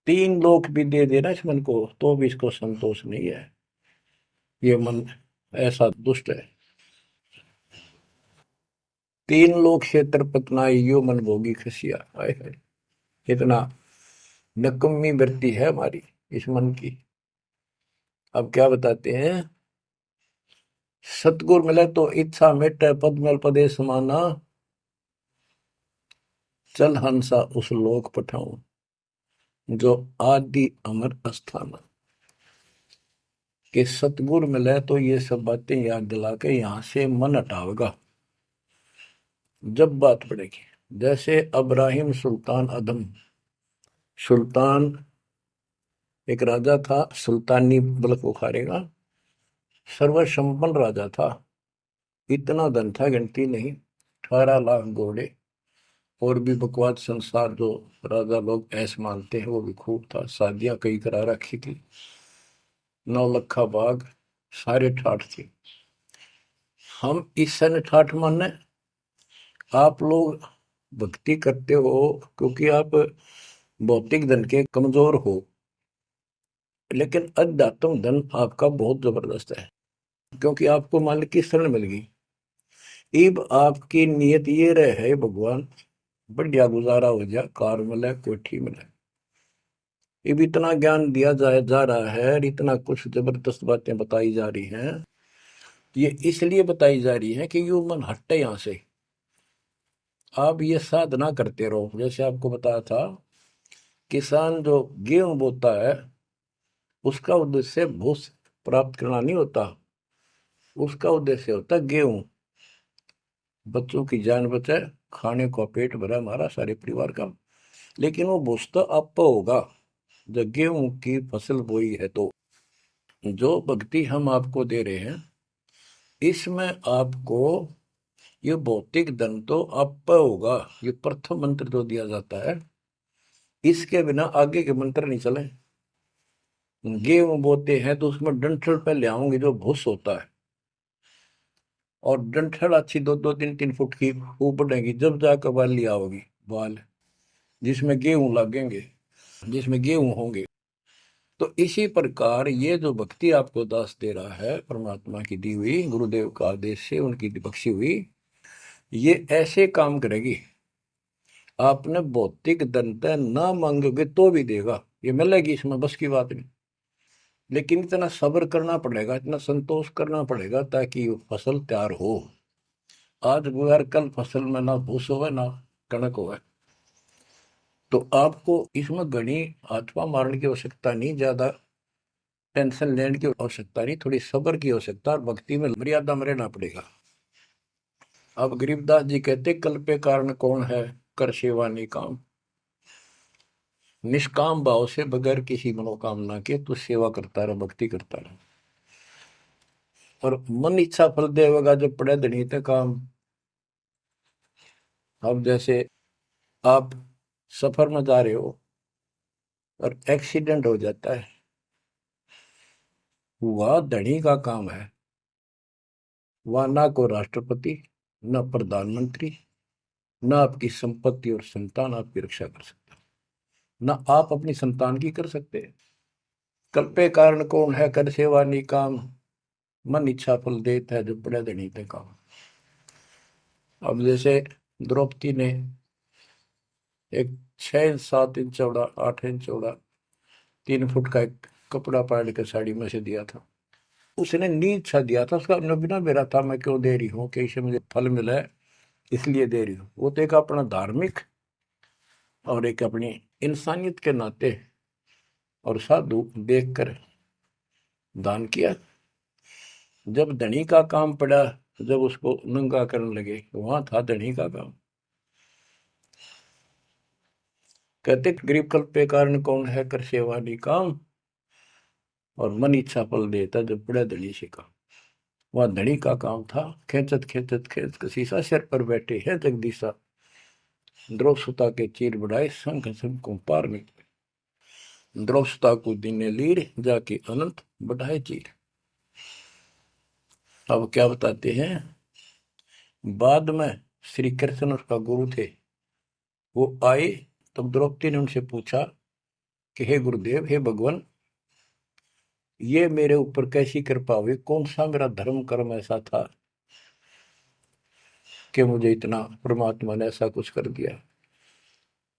3 लोक भी दे देना इस मन को तो भी इसको संतोष नहीं है, ये मन ऐसा दुष्ट है। 3 लोक क्षेत्र पतनाई यो मन भोगी खसिया, हाय हाय, इतना नकम्मी वृत्ति है हमारी इस मन की। अब क्या बताते हैं, सतगुर मिले तो इच्छा मिटे, पद मल पदे समाना, चल हंसा उस लोक पठाऊं, जो आदि अमर अस्थाना। कि सतगुर मिले तो ये सब बातें याद दिला के यहां से मन हटावेगा जब बात पड़ेगी। जैसे अब्राहिम सुल्तान अदम, सुल्तान एक राजा था, सुल्तानी मुल्क उखाड़ेगा, सर्वसंपन्न राजा था, इतना धन था गिनती नहीं, 18 लाख घोड़े, और भी बकवास संसार जो राजा लोग ऐसे मानते हैं वो भी खूब था, शादियां कई करा रखी थी, 9 लखा बाग, सारे ठाठ थे। हम इस सन ठाठ माने, आप लोग भक्ति करते हो क्योंकि आप भौतिक धन के कमजोर हो, लेकिन अध्यात्म धन आपका बहुत जबरदस्त है, क्योंकि आपको मालिक की शरण मिल गई। इब आपकी नीयत ये रहे है भगवान बढ़िया गुजारा हो जाए, कार मिले, कोठी मिले। इब इतना ज्ञान दिया जा रहा है और इतना कुछ जबरदस्त बातें बताई जा रही हैं, ये इसलिए बताई जा रही है कि यू मन हटे यहां से। आप ये साधना करते रहो, जैसे आपको बताया था, किसान जो गेहूं बोता है उसका उद्देश्य भूस प्राप्त करना नहीं होता, उसका उद्देश्य होता है गेहूं, बच्चों की जान बचे, खाने को पेट भरा हमारा सारे परिवार का। लेकिन वो भूस तो आप होगा जब गेहूं की फसल बोई है। तो जो भक्ति हम आपको दे रहे हैं इसमें आपको ये भौतिक धन तो आप होगा, ये प्रथम मंत्र जो दिया जाता है, इसके बिना आगे के मंत्र नहीं चले। गेहूं बोते हैं तो उसमें डंठल पहले आओगे जो भूस होता है, और डंठल अच्छी 2-2, 3-3 फुट की ऊपर बढ़ेगी, जब जाकर बाली आओगी, बाल जिसमें गेहूं लगेंगे, जिसमें गेहूं होंगे। तो इसी प्रकार ये जो भक्ति आपको दास दे रहा है, परमात्मा की दी हुई, गुरुदेव का आदेश से उनकी बख्शी हुई, ये ऐसे काम करेगी, आपने भौतिक धनता ना मांगोगे तो भी देगा, ये मिलेगी, इसमें बस की बात नहीं। लेकिन इतना सब्र करना पड़ेगा, इतना संतोष करना पड़ेगा ताकि वो फसल तैयार हो। आज गुआर कल फसल में ना भूस हो ना कणक हो, तो आपको इसमें घनी आत्मा मारने की आवश्यकता नहीं, ज्यादा टेंशन लेने की आवश्यकता नहीं, थोड़ी सब्र की आवश्यकता, और भक्ति में मर्यादा में रहना पड़ेगा। अब गरीबदास जी कहते कल पे कारण कौन है, कर सेवा निकाम, निष्काम भाव से बगैर किसी मनोकामना के तू सेवा करता रहे, भक्ति करता रहे, और मन इच्छा फल देगा जब पड़े धनी ते काम। अब जैसे आप सफर में जा रहे हो और एक्सीडेंट हो जाता है, वह धनी का काम है, वह ना को राष्ट्रपति, ना प्रधानमंत्री, ना आपकी संपत्ति और संतान आपकी रक्षा कर सकता, ना आप अपनी संतान की कर सकते हैं। कल्पे कारण कौन है कर सेवा निकाम, मन इच्छा फल देता है जो पड़े धनी पे काम। अब जैसे द्रौपदी ने एक 6 7 इंच चौड़ा 8 इंच चौड़ा 3 फुट का एक कपड़ा पाड़ के साड़ी में से दिया था। उसने नीच सा दिया था, उसका बिना मेरा था, मैं क्यों दे रही हूँ कि इससे मुझे फल मिला है इसलिए दे रही हूँ। वो तो एक अपना धार्मिक और एक अपनी इंसानियत के नाते और साधु देखकर दान किया। जब धनी का काम पड़ा, जब उसको नंगा करने लगे, वहां था धनी का काम। कहते गरीब कल्प पे कारण कौन है कर सेवा निकाम, और मन इच्छा फल देता जब पड़ा धनी से काम। वह धनी का काम था। खेचत खेचत खेच कसीसा सिर पर बैठे हैं जगदीशा, द्रौव सुता के चीर बढ़ाए संग संग को पार में। द्रौव सुता को दीने लीर जाके अनंत बढ़ाए चीर। अब क्या बताते हैं, बाद में श्री कृष्ण उसका गुरु थे, वो आए तब द्रौपदी ने उनसे पूछा कि हे गुरुदेव, हे भगवान, ये मेरे ऊपर कैसी कृपा हुई, कौन सा मेरा धर्म कर्म ऐसा था कि मुझे इतना परमात्मा ने ऐसा कुछ कर दिया।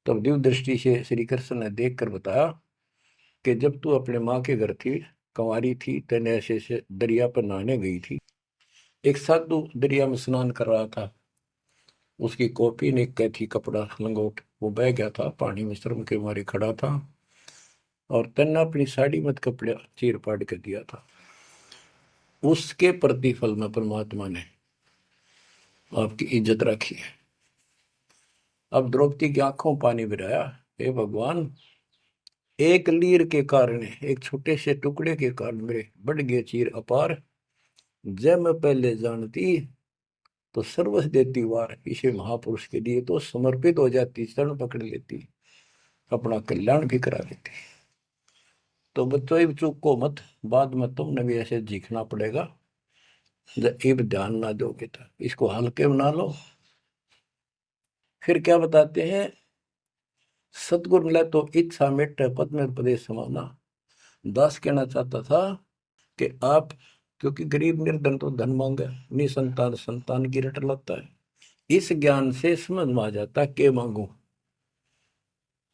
तब दिव्य दृष्टि से श्री कृष्ण ने देख कर बताया कि जब तू अपने माँ के घर थी, कंवारी थी, तेने ऐसे से दरिया पर नहाने गई थी। एक साधु दरिया में स्नान कर रहा था, उसकी कॉपी ने कैथी कपड़ा लंगोट वो बह गया था, पानी में शर्म के मारे खड़ा था, और तन्ने अपनी साड़ी मत कपड़ा चीर पाड़ कर दिया था। उसके प्रतिफल में परमात्मा ने आपकी इज्जत रखी है। अब द्रौपदी की आंखों पानी गिराया, हे भगवान, एक लीर के कारण, एक छोटे से टुकड़े के कारण मेरे बढ़ गए चीर अपार। जब मैं पहले जानती तो सर्वस्व देती वार, इसे महापुरुष के लिए तो समर्पित हो जाती, चरण पकड़ लेती, अपना कल्याण भी करा लेती। तो बच्चों इब चूक को मत, बाद में तुमने भी ऐसे जीखना पड़ेगा। जब इब ध्यान ना दोगे तो इसको हल्के बना लो। फिर क्या बताते हैं, सतगुरु मिला तो इच्छा मिट पद में प्रदेश समाना। दास कहना चाहता था कि आप, क्योंकि गरीब निर्धन तो धन मांगे, निसंतान संतान की रट लगता है। इस ज्ञान से समझ में आ जाता के मांगू।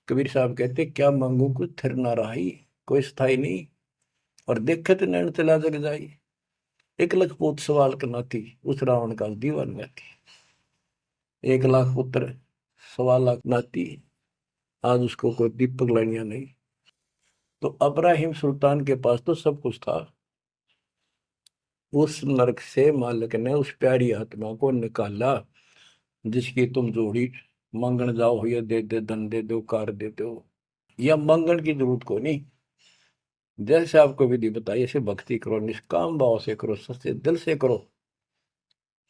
कबीर साहब कहते क्या मांगू कुछ थिर ना रही, कोई स्थाई नहीं, और देखत नैन चला जग जाई। 1 लाख पूत सवाल करना थी, उस रावण का दीवान गाती। 1 लाख पुत्र 1.25 लाख नाती, आज उसको कोई दीपक लाइनिया नहीं। तो अब्राहिम सुल्तान के पास तो सब कुछ था। उस नरक से मालिक ने उस प्यारी आत्मा को निकाला, जिसकी तुम जोड़ी मांगण जाओ, या दे दे धन दे दो कार दे दो, या मांगण की जरूरत को नहीं। जैसे आपको विधि बताई ऐसे भक्ति करो, निष्काम भाव से करो, सच्चे दिल से करो।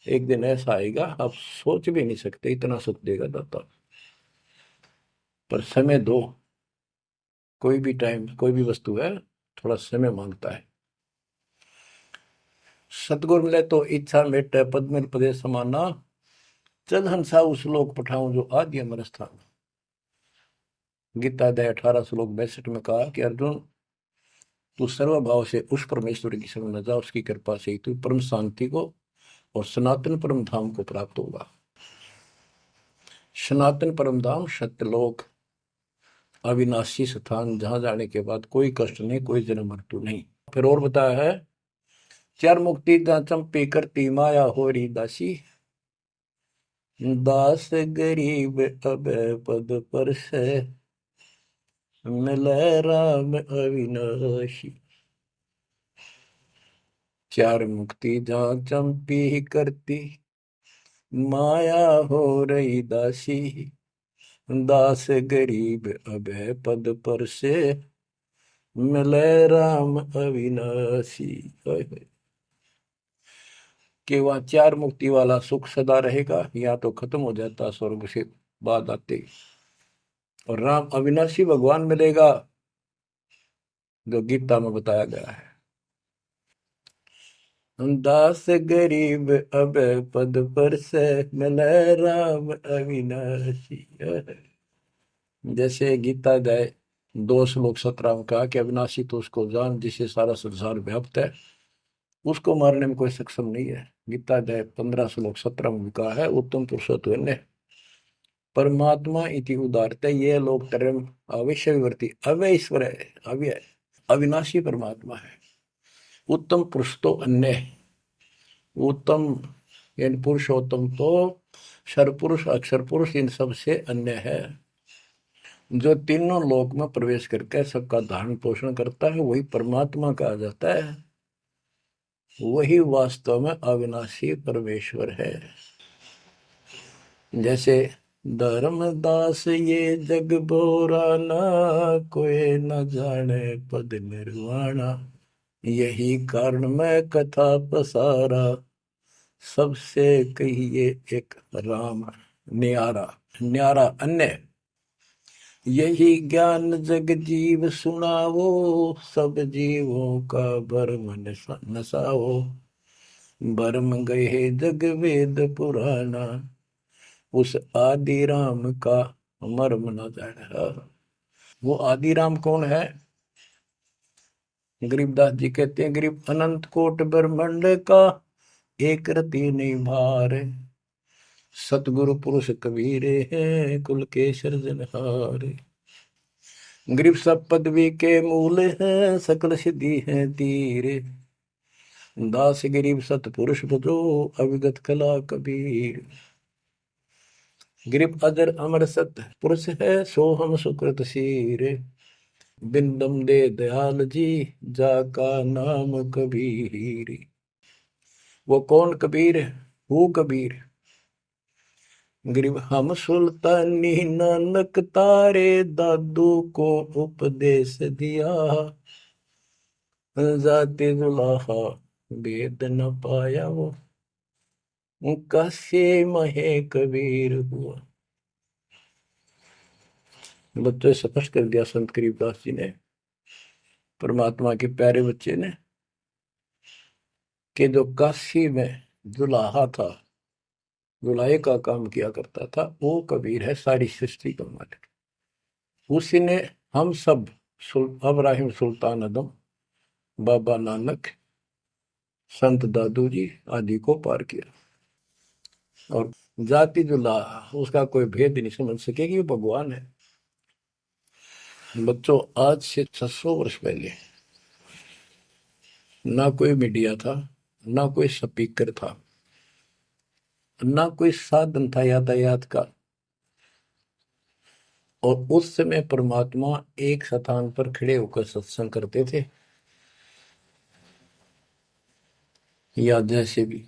एक दिन ऐसा आएगा आप सोच भी नहीं सकते, इतना सुख देगा दाता। पर समय दो, कोई भी टाइम कोई भी वस्तु है थोड़ा समय मांगता है। सतगुरु मिले तो इच्छा मेटे पद में पदे समाना, चल हंसा उस लोक पठाऊं जो आदि अमर स्थान। गीता अध्याय 18 श्लोक 62 में कहा कि अर्जुन, तू सर्वभाव से उस परमेश्वर की शरण में जा, उसकी कृपा से ही तू परम शांति को और सनातन परम धाम को प्राप्त होगा। सनातन परम धाम सत्यलोक, अविनाशी स्थान, जहां जाने के बाद कोई कष्ट नहीं, कोई जन्म मृत्यु नहीं। फिर और बताया है, चार मुक्ति जहां चंपी करती माया हो रही दासी। दास गरीब अब पद पर से, मिले राम अविनाशी। चार मुक्ति जहां चंपी करती माया हो रही दासी। दास गरीब अब पद पर से, मिले राम अविनाशी। कि वह चार मुक्ति वाला सुख सदा रहेगा, या तो खत्म हो जाता स्वर्ग से बाद आते, और राम अविनाशी भगवान मिलेगा, जो गीता में बताया गया है। दास गरीब अब पद पर से, मिले राम अविनाशी। जैसे गीता अध्याय 2 श्लोक 17 में कहा कि अविनाशी तो उसको जान जिसे सारा संसार व्याप्त है, उसको मारने में कोई सक्षम नहीं है। गीता अध्याय 15 श्लोक 17 में कहा है, उत्तम पुरुषोत्तम परमात्मा इति उदारते ये लोग तरम अविषयवर्ती अव्यय ईश्वर है, अव्यय अविनाशी परमात्मा है। उत्तम पुरुष तो अन्य, उत्तम यानी पुरुषोत्तम तो सर्वपुरुष अक्षर पुरुष इन सब से अन्य है। जो तीनों लोक में प्रवेश करके सबका धारण पोषण करता है वही परमात्मा कहा जाता है, वही वास्तव में अविनाशी परमेश्वर है। जैसे धर्मदास ये जग बोराना, कोई न जाने पद निर्वाणा, यही कारण मैं कथा पसारा, सबसे कहिए एक राम न्यारा। न्यारा अन्य, यही ज्ञान जग जीव सुनावो, सब जीवों का भरम नसाओ, भरम गए जग वेद पुराना, उस आदि राम का मर्म न जाना। वो आदि राम कौन है? गरीबदास जी कहते हैं, गरीब अनंत कोट ब्रह्मांड का एक रति नहीं भार, सतगुरु पुरुष कबीरे हैं कुल के सृजनहारे। गरीब सब पदवी के मूल हैं, सकल सिद्धि है तीरे, दास गरीब सतपुरुष भजो, अविगत कला कबीर। गरीब अजर अमर सत पुरुष है, सो हम सुकृत शीरे, बिंदम दे दयाल जी, जाका नाम कबीर। वो कौन कबीर है? वो कबीर गरीब हम सुल्तानी नानक तारे, दादू को उपदेश दिया, जाते जुलाहा वेद न पाया, वो कासे महे कबीर हुआ। बच्चों स्पष्ट कर दिया संत गरीबदास जी ने, परमात्मा के प्यारे बच्चे ने, कि जो काशी में जुलाहा था, जुलाहे का काम किया करता था, वो कबीर है, सारी सृष्टि का मालिक। उसी ने हम सब अब्राहिम सुल्तान आदम, बाबा नानक, संत दादू जी आदि को पार किया। और जाति जुलाहा उसका कोई भेद नहीं समझ सकेगी, वो भगवान है। बच्चों आज से 600 वर्ष पहले ना कोई मीडिया था, ना कोई स्पीकर था, ना कोई साधन था यातायात का, और उस समय परमात्मा एक स्थान पर खड़े होकर सत्संग करते थे, या जैसे भी,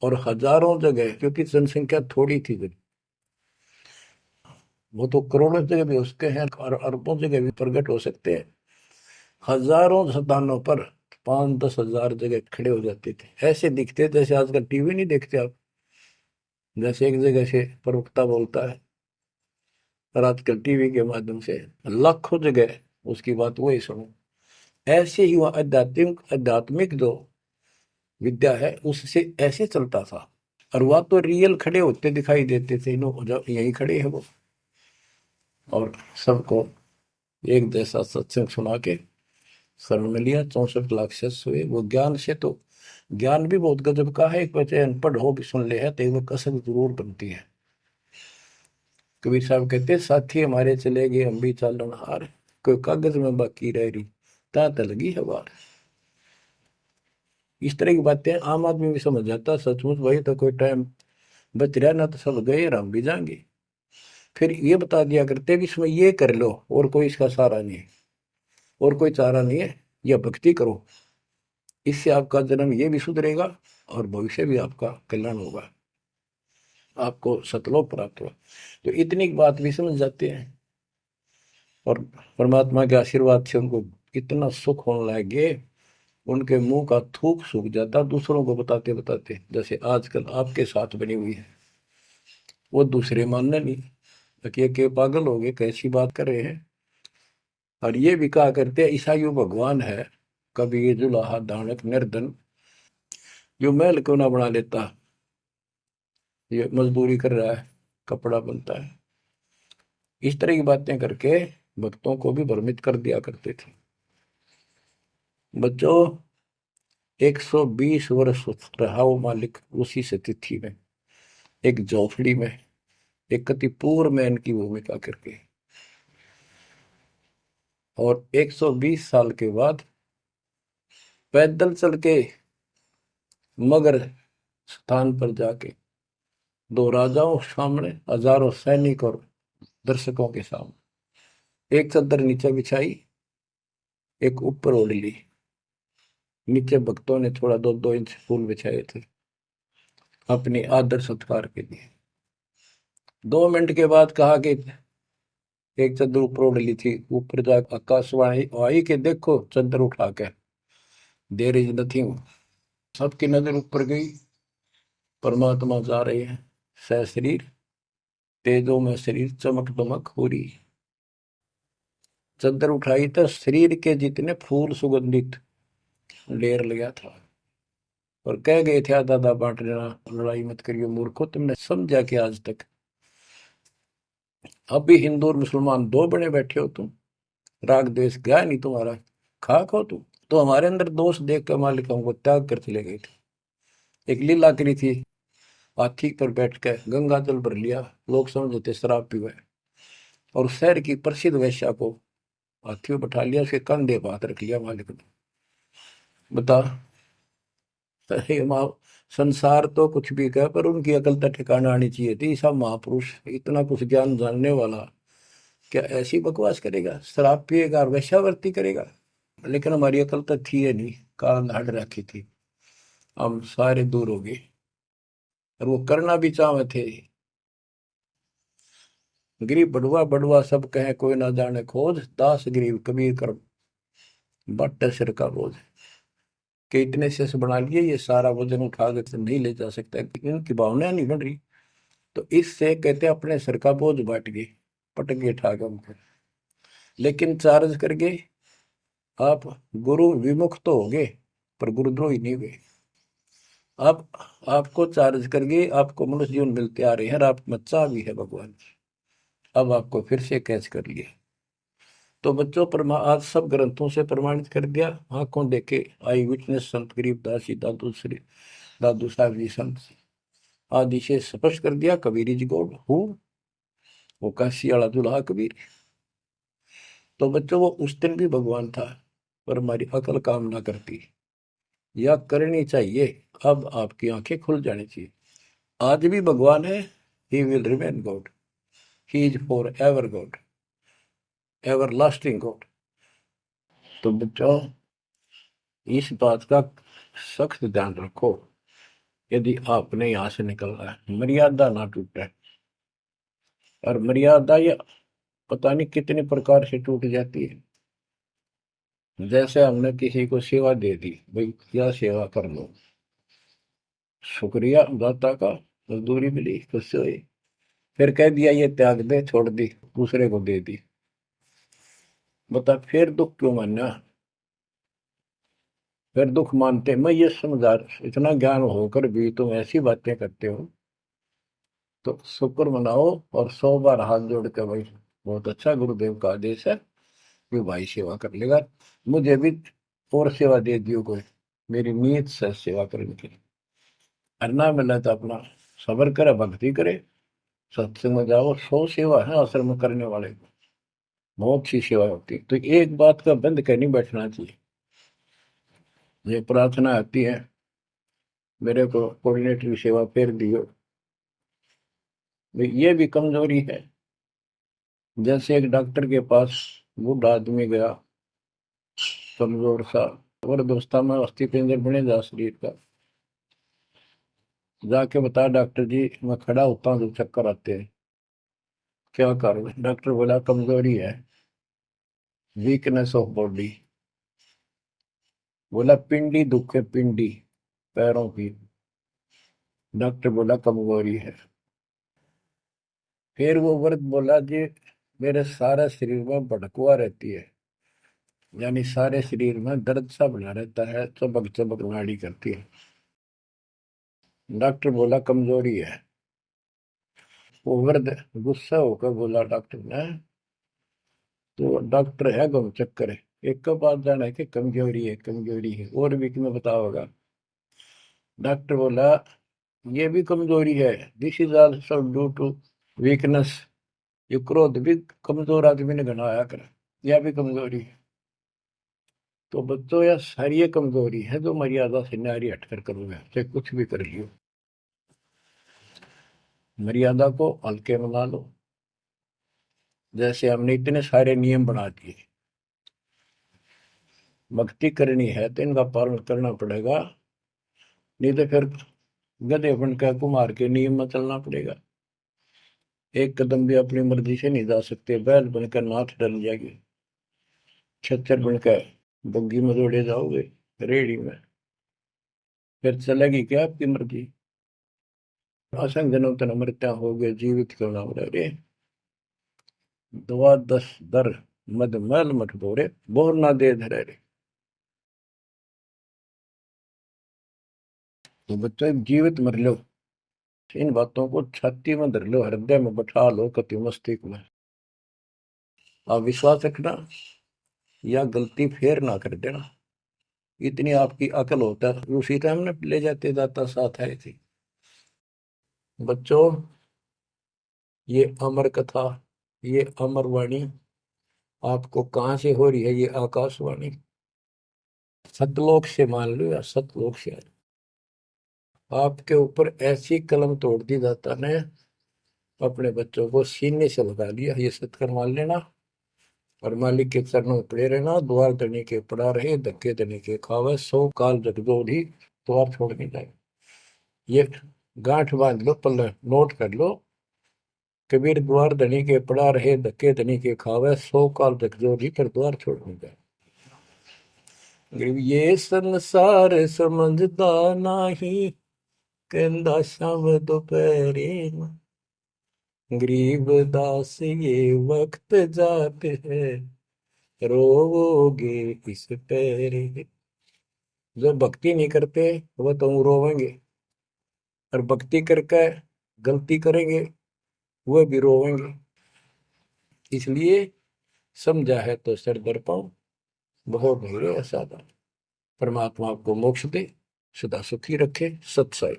और हजारों जगह, क्योंकि जनसंख्या थोड़ी थी जब, वो तो करोड़ों जगह भी हो सकते हैं और अरबों जगह भी प्रकट हो सकते हैं। हजारों स्थानों पर 5-10 हजार जगह खड़े हो जाते थे, ऐसे दिखते जैसे आजकल टीवी नहीं देखते आप, जैसे एक जगह से प्रवक्ता बोलता है और आजकल टीवी के माध्यम से लाखों जगह उसकी बात वही सुनो। ऐसे ही वह आध्यात्मिक आध्यात्मिक जो विद्या है उससे ऐसे चलता था, और वह तो रियल खड़े होते दिखाई देते थे, यही खड़े है वो, और सबको एक जैसा सत्संग सुना के शरण में लिया। 64 लाख शिष्य हुए। वो ज्ञान से तो, ज्ञान भी बहुत गजब का है, एक बच्चे अनपढ़ हो भी सुन ले है तो वो कसक जरूर बनती है। कबीर साहब कहते साथी हमारे चले गए हम भी चालन हार, कोई कागज में बाकी रह रही ता लगी है बार। इस तरह की बातें आम आदमी भी समझ जाता, सचमुच भाई तो कोई टाइम बच रहा ना, तो सब गए और हम भी जाएंगे। फिर ये बता दिया करते भी इसमें ये कर लो और कोई इसका सहारा नहीं है, और कोई चारा नहीं है, या भक्ति करो, इससे आपका जन्म ये भी सुधरेगा और भविष्य भी आपका कल्याण होगा, आपको सतलोक प्राप्त होगा। तो इतनी बात भी समझ जाते हैं, और परमात्मा के आशीर्वाद से उनको इतना सुख होने लग गए, उनके मुंह का थूक सूख जाता दूसरों को बताते बताते, जैसे आजकल आपके साथ बनी हुई है। वो दूसरे मानने नहीं कि पागल हो गए, कैसी बात कर रहे हैं। और ये भी कहा करते हैं ईसाइयों भगवान है, कबीर जुलाहा दानक निर्धन, जो महल क्यों ना बना लेता, ये मजदूरी कर रहा है, कपड़ा बनता है। इस तरह की बातें करके भक्तों को भी भ्रमित कर दिया करते थे। बच्चों, 120 वर्ष रहा वो मालिक उसी से तिथि में, एक झोपड़ी में, एक कतिपूर मैन की भूमिका करके। और 120 साल के बाद पैदल चल के मगर स्थान पर जाके, दो राजाओं सामने, हजारों सैनिक और दर्शकों के सामने, एक चादर नीचे बिछाई, एक ऊपर ओढ़ ली। नीचे भक्तों ने थोड़ा 2-2 इंच फूल बिछाए थे अपनी आदर सत्कार के लिए। 2 मिनट के बाद कहा कि एक चादर ऊपर ओढ़ ली थी, ऊपर जा आकाशवाणी आई कि देखो चादर उठा के, देर इज नथिंग। सबकी नजर ऊपर गई, परमात्मा जा रहे हैं सह शरीर, तेजों में शरीर चमक दमक हो रही। चादर उठाई तो शरीर के जितने फूल सुगंधित ढेर लगा था, और कह गए थे दादा बांट लेना, लड़ाई मत करियो मूर्खो, तुमने समझा कि आज तक अब भी हिंदू और मुसलमान दो बने बैठे हो तुम, राग द्वेष गया नहीं तुम्हारा, खाक हो तुम। तो हमारे अंदर दोष देख कर मालिक हमको त्याग कर चले गए थे। एक लीला करी थी, हाथी पर बैठ कर गंगा जल भर लिया, लोग समझते थे शराब पीवे, और शहर की प्रसिद्ध वैश्या को हाथी में बैठा लिया, उसके कंधे पर हाथ रख लिया मालिक ने। बता, अरे माँ, संसार तो कुछ भी कहे पर उनकी अकल तो ठिकाना आनी चाहिए थी। सब महापुरुष, इतना कुछ ज्ञान जानने वाला, क्या ऐसी बकवास करेगा, शराब पिएगा और वेश्यावृत्ति करेगा। लेकिन हमारी अकल तो थी है नहीं, काल हट रखी थी, हम सारे दूर हो गए। और वो करना भी चाहे थे। गरीब बड़ुआ बड़ुआ सब कहे कोई ना जाने खोज, दास गरीब कबीर कर बट सिर का बोझ। कि इतने से बना लिए, ये सारा वजन उठा के तो नहीं ले जा सकता, इनकी भावना नहीं बन रही। तो इससे कहते अपने सिर का बोझ बांट गए, पटक गए ठाक हमको। लेकिन चार्ज करके आप गुरु विमुख तो हो गए, पर गुरुद्रोही नहीं हुए। अब आपको चार्ज करके आपको मनुष्य जीवन मिलते आ रहे हैं, और आप बच्चा भी है भगवान। अब आपको फिर से कैच कर लिया। तो बच्चों, आज सब ग्रंथों से प्रमाणित कर दिया, आंखों देखे आई विटनेस संत गरीबदास जी, दादू श्री दादू साहब जी संत आदि से स्पष्ट कर दिया, कबीर इज गॉड हु, वो काशी वाला दुल्हा कबीर। तो बच्चों, वो उस दिन भी भगवान था, पर हमारी अकल काम ना करती, या करनी चाहिए। अब आपकी आंखें खुल जानी चाहिए। आज भी भगवान है, he will remain God, he is for ever God, ever lasting God. तो बच्चों, इस बात का सख्त ध्यान रखो, यदि आपने यहां से निकलना है, मर्यादा ना टूटे। और मर्यादा ये पता नहीं कितने प्रकार से टूट जाती है। जैसे हमने किसी को सेवा दे दी, भाई क्या सेवा कर लो, शुक्रिया दाता का, मजदूरी मिली, खुश हुई, फिर कह दिया ये त्याग दे, छोड़ दी, दूसरे को दे दी। बता, फिर दुख क्यों मानना, फिर दुख मानते। मैं ये समझा, इतना ज्ञान होकर भी तुम ऐसी बातें करते हो, तो शुक्र मनाओ, और 100 बार हाथ जोड़ के भाई बहुत अच्छा, गुरुदेव का आदेश है, ये भाई सेवा कर लेगा, मुझे भी और सेवा दे दियो कोई, मेरी नीयत से सेवा करने की। अन्ना मिला तो अपना सबर करे, भक्ति करे, सत्संग में जाओ, 100 सेवा है आश्रम में करने वाले को, बहुत सी सेवा होती है। तो एक बात का बंद कर नहीं बैठना चाहिए। ये प्रार्थना आती है, मेरे को कोऑर्डिनेटर की सेवा फेर दियो, ये भी कमजोरी है। जैसे एक डॉक्टर के पास बूढ़ा आदमी गया, कमजोर सा, और दोस्ता में अस्थि पिंजर बने जा शरीर का, जाके बता डॉक्टर जी मैं खड़ा होता हूँ तो चक्कर आते हैं, क्या करूँ। डॉक्टर बोला कमजोरी है, वीकनेस ऑफ बॉडी। बोला पिंडी दुख है, पिंडी पैरों की। डॉक्टर बोला कमजोरी है। फिर वो वर्द बोला जी मेरे सारा शरीर में भड़कुआ रहती है, यानी सारे शरीर में दर्द सा बना रहता है, चबक चबक नाड़ी करती है। डॉक्टर बोला कमजोरी है। वो वृद्ध गुस्सा होकर बोला डॉक्टर ने, तो डॉक्टर है घूम चक्कर है, एक के पास जाना है कि कमजोरी है कमजोरी है, और भी तुम्हें बताओगा। डॉक्टर बोला ये भी कमजोरी है, this is also due to weakness. ये क्रोध भी कमजोर आदमी ने घना आया कर, यह भी कमजोरी है। तो बच्चों यह सारी ये कमजोरी है जो मर्यादा से नारी हटकर करोगे, चाहे कुछ भी कर लियो। मर्यादा को हल्के में ला लो। जैसे हमने इतने सारे नियम बना दिए, भक्ति करनी है तो इनका पालन करना पड़ेगा, नहीं तो फिर गधे बनकर कुमार के नियम में चलना पड़ेगा। एक कदम भी अपनी मर्जी से नहीं जा सकते, बैल बनकर नाथ डल जाएगी, छच्चर बनकर बग्गी में दौड़े जाओगे रेड़ी में, फिर चलेगी क्या आपकी मर्जी। असंग जन्म तन मृत्या हो गए जीवित क्यों ना रे, दवा दस दर मद मैल मठ बोरे, बोर ना दे धरे रे। तो बच्चों जीवित मर लो, इन बातों को छाती में धर लो, हृदय में बैठा लो, कति मस्तिष्क में। आप विश्वास रखना, या गलती फेर ना कर देना, इतनी आपकी अकल होता है। उसी टाइम ने ले जाते जाता साथ आए थे। बच्चों ये अमर कथा, ये अमर वाणी आपको कहाँ से हो रही है? ये आकाशवाणी सतलोक से मान लो, या सतलोक से आपके ऊपर ऐसी कलम तोड़ दी दाता ने, अपने बच्चों को सीने से लगा लिया। ये सत्कर मान लेना, और मालिक के चरणों में पड़े रहना। द्वार धनी के पड़ा रहे, धक्के धनी के खावे, सौ काल जगदोधी द्वार छोड़ नहीं जाए। ये गांठ बांध लो, पल्ले नोट कर लो। कबीर द्वार धनी के पड़ा रहे, धक्के धनी के खावे, सौ काल जगदोधी फिर द्वार छोड़ नहीं जाए। ये संसार समझदा नाही, कहंदा शाम दोपहरे में, गरीब दास ये वक्त जाते है, रोवोगे इस पैरे। जो भक्ति नहीं करते वो तो रोवेंगे, और भक्ति करके गलती करेंगे वो भी रोवेंगे। इसलिए समझा है तो सर दर पाओ, बहुत भूरे असाधा। परमात्मा आपको मोक्ष दे, सदा सुखी रखे। सत्संग।